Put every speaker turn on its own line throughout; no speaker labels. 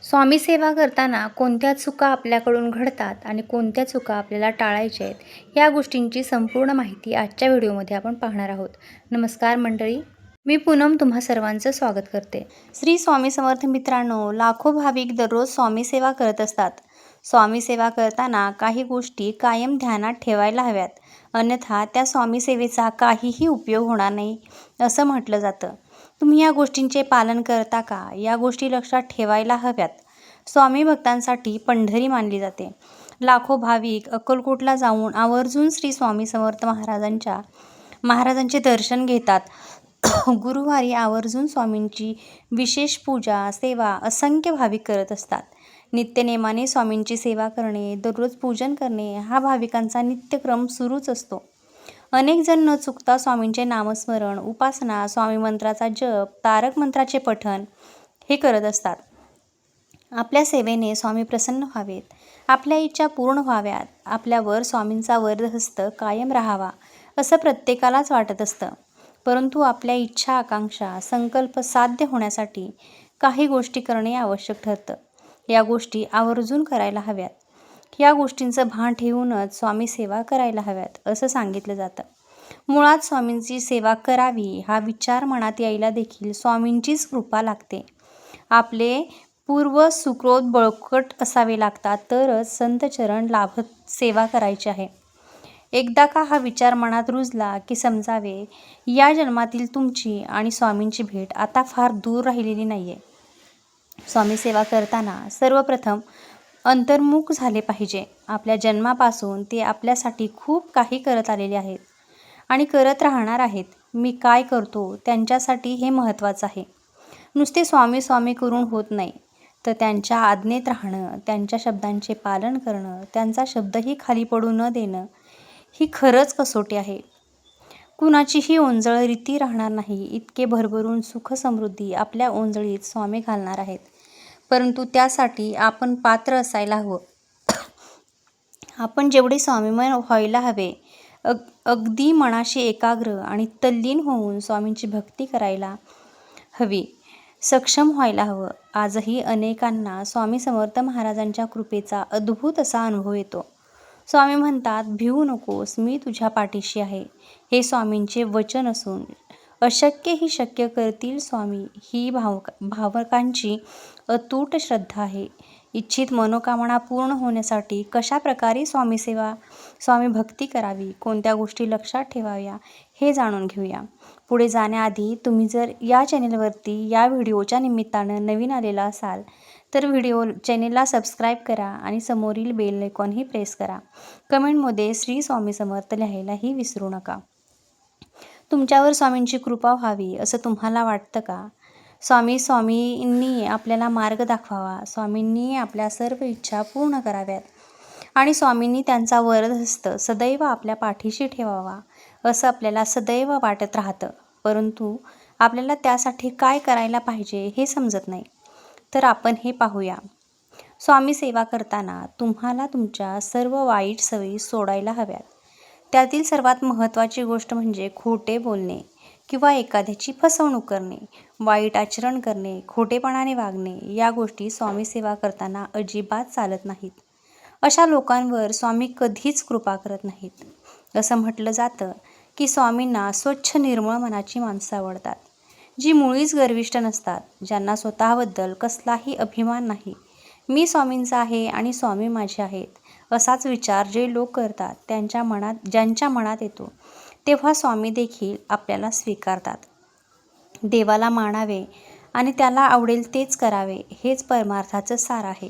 स्वामी सेवा करताना कोणत्या चुका आपल्याकडून घडतात आणि कोणत्या चुका आपल्याला टाळायच्या आहेत या गोष्टींची संपूर्ण माहिती आजच्या व्हिडिओमध्ये आपण पाहणार आहोत. नमस्कार मंडळी, मी पूनम तुम्हा सर्वांचं स्वागत करते. श्री स्वामी समर्थ मित्रांनो, लाखो भाविक दररोज स्वामी सेवा करत असतात. स्वामी सेवा करताना काही गोष्टी कायम ध्यानात ठेवायला हव्यात, अन्यथा त्या स्वामी सेवेचा काहीही उपयोग होणार नाही असं म्हटलं जातं. तुम्ही या गोष्टींचे पालन करता का? या गोष्टी लक्षात ठेवायला हव्यात. स्वामी भक्तांसाठी पंढरी मानली जाते. लाखो भाविक अक्कलकोटला जाऊन आवर्जून श्री स्वामी समर्थ महाराजांचे दर्शन घेतात. गुरुवारी आवर्जून स्वामींची विशेष पूजा सेवा असंख्य भाविक करत असतात. नित्यनेमाने स्वामींची सेवा करणे, दररोज पूजन करणे हा भाविकांचा नित्यक्रम सुरूच असतो. अनेक जण न चुकता स्वामींचे नामस्मरण, उपासना, स्वामी मंत्राचा जप, तारक मंत्राचे पठण हे करत असतात. आपल्या सेवेने स्वामी प्रसन्न व्हावेत, आपल्या इच्छा पूर्ण व्हाव्यात, आपल्यावर स्वामींचा वरदहस्त कायम राहावा असं प्रत्येकालाच वाटत असतं. परंतु आपल्या इच्छा, आकांक्षा, संकल्प साध्य होण्यासाठी काही गोष्टी करणे आवश्यक ठरतं. या गोष्टी आवर्जून करायला हव्यात. या गोष्टींचं भान ठेवूनच स्वामी सेवा करायला हव्यात असं सांगितलं जातं. मुळात स्वामींची सेवा करावी हा विचार मनात यायला देखील स्वामींचीच कृपा लागते. आपले पूर्व सुकृत बळकट असावे लागतात, तरच संतचरण लाभत सेवा करायची आहे. एकदा का हा विचार मनात रुजला की समजावे, या जन्मातील तुमची आणि स्वामींची भेट आता फार दूर राहिलेली नाही आहे. स्वामी सेवा करताना सर्वप्रथम अंतर्मुख झाले पाहिजे. आपल्या जन्मापासून ते आपल्यासाठी खूप काही करत आलेले आहेत आणि करत राहणार आहेत. मी काय करतो त्यांच्यासाठी हे महत्त्वाचं आहे. नुसते स्वामी स्वामी करून होत नाही, तर त्यांच्या आज्ञेत राहणं, त्यांच्या शब्दांचे पालन करणं, त्यांचा शब्दही खाली पडू न देणं ही खरंच कसोटी आहे. कुणाचीही ओंजळ रीती राहणार नाही इतके भरभरून सुख समृद्धी आपल्या ओंजळीत स्वामी घालणार आहेत. परंतु त्यासाठी आपण पात्र असायला हवं. आपण जेवढे स्वामीमय व्हायला हवे, अगदी मनाशी एकाग्र आणि तल्लीन होऊन स्वामींची भक्ती करायला हवी, सक्षम व्हायला हवं. आजही अनेकांना स्वामी समर्थ महाराजांच्या कृपेचा अद्भुत असा अनुभव येतो. स्वामी म्हणतात, भिवू नकोस, मी तुझ्या पाठीशी आहे. हे स्वामींचे वचन असून अशक्य ही शक्य करतील स्वामी ही भावकांची अतूट श्रद्धा आहे. इच्छित मनोकामना पूर्ण होण्यासाठी कशा प्रकारे स्वामी भक्ती करावी, कोणत्या गोष्टी लक्षात ठेवाव्या हे जाणून घेऊया. पुढे जाण्याआधी तुम्ही जर या चॅनेलवरती या व्हिडिओच्या निमित्तानं नवीन आलेला असाल तर चॅनेलला सबस्क्राईब करा आणि समोरील बेल आयकॉनही प्रेस करा. कमेंटमध्ये श्री स्वामी समर्थ लिहायलाही विसरू नका. तुमच्यावर स्वामींची कृपा व्हावी असं तुम्हाला वाटतं का? स्वामींनी आपल्याला मार्ग दाखवावा, स्वामींनी आपल्या सर्व इच्छा पूर्ण कराव्यात आणि स्वामींनी त्यांचा वरदहस्त सदैव आपल्या पाठीशी ठेवावा असं आपल्याला सदैव वाटत राहतं. परंतु आपल्याला त्यासाठी काय करायला पाहिजे हे समजत नाही. तर आपण हे पाहूया. स्वामी सेवा करताना तुम्हाला तुमच्या सर्व वाईट सवयी सोडायला हव्यात. त्यातील सर्वात महत्त्वाची गोष्ट म्हणजे खोटे बोलणे किंवा एखाद्याची फसवणूक करणे, वाईट आचरण करणे, खोटेपणाने वागणे या गोष्टी स्वामी सेवा करताना अजिबात चालत नाहीत. अशा लोकांवर स्वामी कधीच कृपा करत नाहीत. असं म्हटलं जातं की स्वामींना स्वच्छ निर्मळ मनाची माणसं आवडतात, जी मुळीच गर्विष्ठ नसतात, ज्यांना स्वतःबद्दल कसलाही अभिमान नाही. मी स्वामींचा आहे आणि स्वामी माझे आहेत असाच विचार जे लोक करतात ज्यांच्या मनात येतो तेव्हा स्वामी देखील आपल्याला स्वीकारतात. देवाला मानावे आणि त्याला आवडेल तेच करावे हेच परमार्थाचं सार आहे.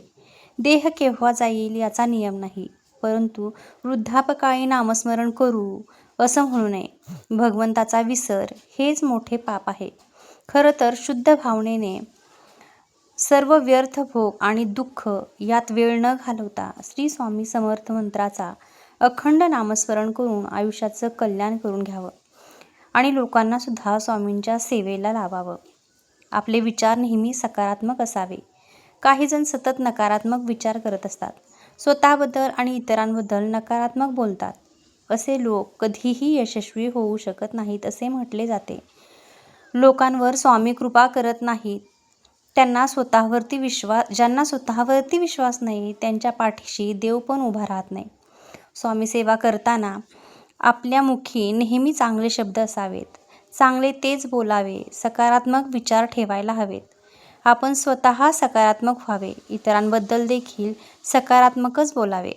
देह केव्हा जाईल याचा नियम नाही, परंतु वृद्धापकाळी नामस्मरण करू असं म्हणू नये. भगवंताचा विसर हेच मोठे पाप आहे. खरं तर शुद्ध भावनेने सर्व व्यर्थ भोग आणि दुःख यात वेळ न घालवता श्री स्वामी समर्थ मंत्राचा अखंड नामस्मरण करून आयुष्याचं कल्याण करून घ्यावं आणि लोकांना सुद्धा स्वामींच्या सेवेला लावावं. आपले विचार नेहमी सकारात्मक असावे. काही जण सतत नकारात्मक विचार करत असतात, स्वतःबद्दल आणि इतरांबद्दल नकारात्मक बोलतात. असे लोक कधीही यशस्वी होऊ शकत नाहीत असे म्हटले जाते. लोकांवर स्वामी कृपा करत नाहीत ज्यांना स्वतःवरती विश्वास नाही त्यांच्या पाठीशी देव पण उभा राहत नाही. स्वामी सेवा करताना आपल्या मुखी नेहमी चांगले शब्द असावेत, चांगले तेच बोलावे, सकारात्मक विचार ठेवायला हवेत. आपण स्वतः सकारात्मक व्हावे, इतरांबद्दल देखील सकारात्मकच बोलावे.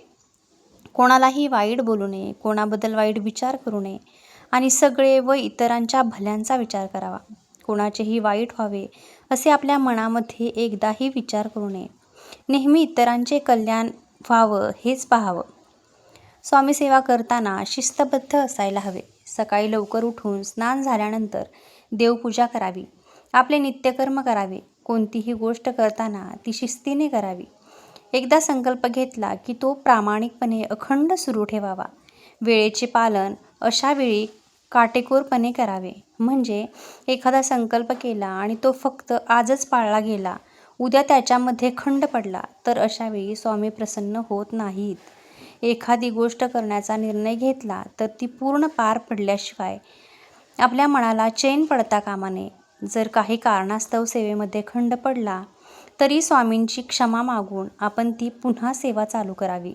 कोणालाही वाईट बोलू नये, कोणाबद्दल वाईट विचार करू नये आणि सगळे व इतरांच्या भल्यांचा विचार करावा. कोणाचेही वाईट व्हावे असे आपल्या मनामध्ये एकदाही विचार करू नये. नेहमी इतरांचे कल्याण व्हावं हेच पाहावं. स्वामी सेवा करताना शिस्तबद्ध असायला हवे. सकाळी लवकर उठून स्नान झाल्यानंतर देवपूजा करावी, आपले नित्यकर्म करावे. कोणतीही गोष्ट करताना ती शिस्तीने करावी. एकदा संकल्प घेतला की तो प्रामाणिकपणे अखंड सुरू ठेवावा. वेळेचे पालन अशा वेळी काटेकोरपणे करावे. म्हणजे एखादा संकल्प केला आणि तो फक्त आजच पाळला गेला, उद्या त्याच्यामध्ये खंड पडला तर अशा वेळी स्वामी प्रसन्न होत नाहीत. एखादी गोष्ट करण्याचा निर्णय घेतला तर ती पूर्ण पार पडल्याशिवाय आपल्या मनाला चैन पडता कामा नये. जर काही कारणास्तव सेवेमध्ये खंड पडला तरी स्वामींची क्षमा मागून आपण ती पुन्हा सेवा चालू करावी.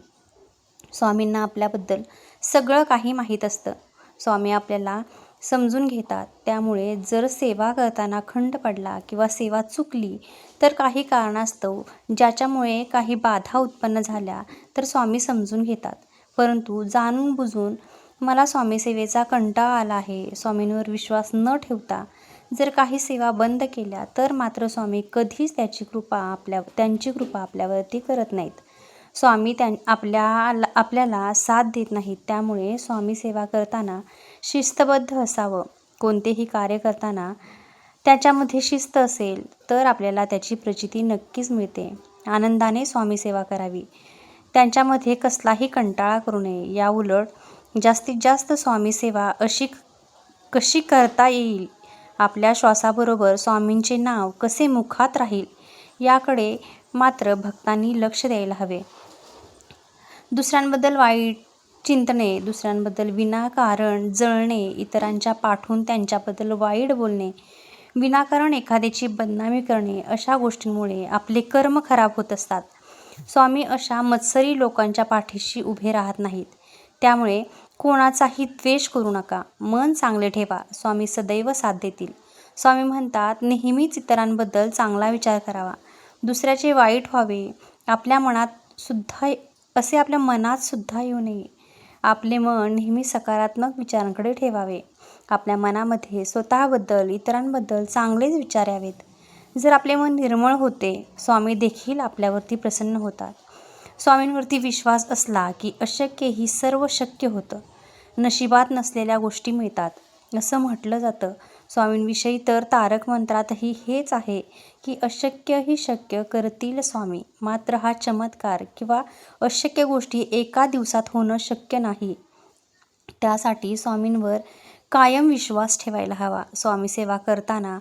स्वामींना आपल्याबद्दल सगळं काही माहीत असतं. स्वामी आपल्याला समजून घेतात. त्यामुळे जर सेवा करताना खंड पडला किंवा सेवा चुकली तर काही कारणास्तव ज्याच्यामुळे काही बाधा उत्पन्न झाल्या तर स्वामी समजून घेतात. परंतु जाणून बुजून मला स्वामी सेवेचा कंटाळा आला आहे, स्वामींवर विश्वास न ठेवता जर काही सेवा बंद केल्या तर मात्र स्वामी कधीच त्यांची कृपा आपल्यावरती करत नाहीत. स्वामी आपल्याला साथ देत नाहीत. त्यामुळे स्वामी सेवा करताना शिस्तबद्ध असावं. कोणतेही कार्य करताना त्याच्यामध्ये शिस्त असेल तर आपल्याला त्याची प्रचिती नक्कीच मिळते. आनंदाने स्वामी सेवा करावी, त्यांच्यामध्ये कसलाही कंटाळा करू नये. याउलट जास्तीत जास्त स्वामी सेवा कशी करता येईल, आपल्या श्वासाबरोबर स्वामींचे नाव कसे मुखात राहील याकडे मात्र भक्तांनी लक्ष द्यायला हवे. दुसऱ्यांबद्दल वाईट चिंतणे, दुसऱ्यांबद्दल विनाकारण जळणे, इतरांच्या पाठून त्यांच्याबद्दल वाईट बोलणे, विनाकारण एखाद्याची बदनामी करणे, अशा गोष्टींमुळे आपले कर्म खराब होत असतात. स्वामी अशा मत्सरी लोकांच्या पाठीशी उभे राहत नाहीत. त्यामुळे कोणाचाही द्वेष करू नका. मन चांगले ठेवा, स्वामी सदैव साथ देतील. स्वामी म्हणतात, नेहमीच इतरांबद्दल चांगला विचार करावा. दुसऱ्याचे वाईट व्हावे आपल्या मनात सुद्धा येऊ नये. आपले मन नेहमी सकारात्मक विचारांकडे ठेवावे. आपल्या मनामध्ये स्वतःबद्दल, इतरांबद्दल चांगलेच विचार यावेत. जर आपले मन निर्मळ होते, स्वामी देखील आपल्यावरती प्रसन्न होतात. स्वामींवरती विश्वास असला की अशक्यही सर्व शक्य होतं. नशिबात नसलेल्या गोष्टी मिळतात असं म्हटलं जातं. स्वामींविषयी तर तारक मंत्रातही हेच आहे की अशक्यही शक्य करतील स्वामी. मात्र हा चमत्कार किंवा अशक्य गोष्टी एका दिवसात होणं शक्य नाही. त्यासाठी स्वामींवर कायम विश्वास ठेवायला हवा. स्वामी सेवा करताना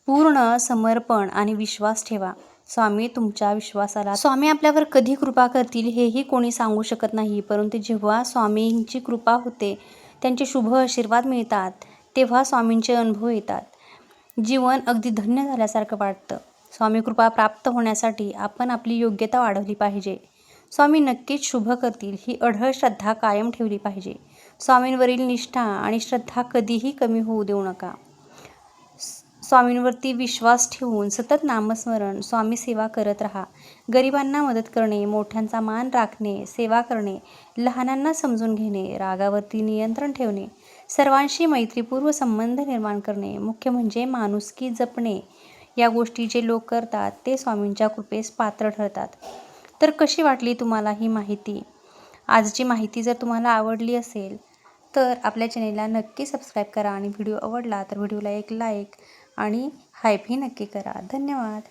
पूर्ण समर्पण आणि विश्वास ठेवा. स्वामी आपल्यावर कधी कृपा करतील हेही कोणी सांगू शकत नाही. परंतु जेव्हा स्वामींची कृपा होते, त्यांचे शुभ आशीर्वाद मिळतात, तेव्हा स्वामींचे अनुभव येतात. जीवन अगदी धन्य झाल्यासारखं वाटतं. स्वामी कृपा प्राप्त होण्यासाठी आपण आपली योग्यता वाढवली पाहिजे. स्वामी नक्कीच शुभ करतील ही अढळ श्रद्धा कायम ठेवली पाहिजे. स्वामींवरील निष्ठा आणि श्रद्धा कधीही कमी होऊ देऊ नका. स्वामींवरती विश्वास ठेवून सतत नामस्मरण, स्वामी सेवा करत राहा. गरिबांना मदत करणे, मोठ्यांचा मान राखणे, सेवा करणे, लहानांना समजून घेणे, रागावरती नियंत्रण ठेवणे, सर्वांशी मैत्रीपूर्व संबंध निर्माण करणे, मुख्य म्हणजे माणुसकी जपणे, या गोष्टी जे लोक करतात ते स्वामींच्या कृपेस पात्र ठरतात. तर कशी वाटली तुम्हाला ही माहिती? आजची माहिती जर तुम्हाला आवडली असेल तर आपल्या चॅनेलला नक्की सबस्क्राईब करा आणि व्हिडिओ आवडला तर व्हिडिओला एक लाईक आणि हाईपही नक्की करा. धन्यवाद.